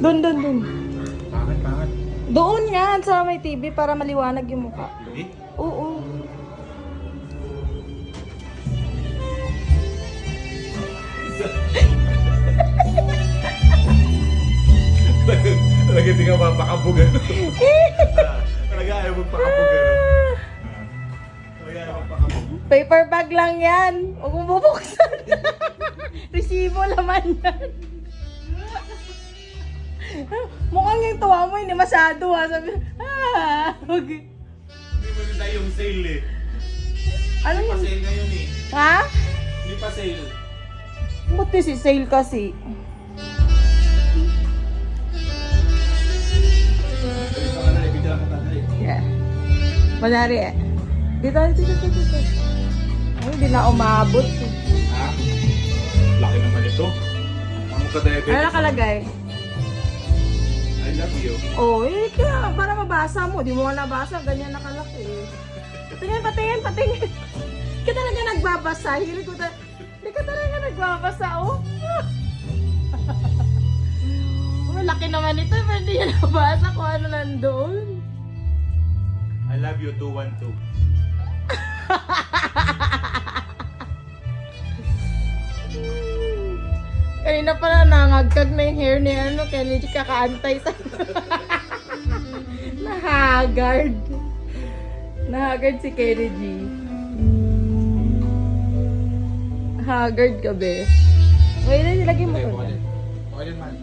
Doon. Pangat. Doon nga sa may TV para maliwanag yung mukha. Eh? Oo. Talaga hindi ka mapakabugan. Talaga ayaw magpakabugan. Talaga ayaw magpakabug. Paper bag lang yan. Huwag mong bubuksan. Resibo laman yan. Mukhang yung tuwa mo, hindi masyado ha. Sabi, wag. Hindi mo nila yung sale eh. Ano Hindi pa yun? sale ngayon eh. Ha? Hindi pa sale. Buti si sale kasi. Ito ka na rin, bigla ka tatay. Yeah. Manari eh. Dito. Ay, hindi na umabot. Ha? Laki naman ito. Ang kadebe. Ano nakalagay? I love you. Oh, kaya para mabasa mo. Di mo nga nabasa, ganyan nakalaki eh. Patingin. Ka talaga nagbabasa. Hindi ka talaga nagbabasa, oh. Malaki naman ito, pero hindi niya nabasa kung ano nandoon. I love you 212. Kanina pala nangagkag na yung hair ni ano, kaya hindi kakaantay sa... Nahagard. Nahagard si Kenny G. Haggard ka, be. Wait, ilagay mo Okay, ko. okay din, man.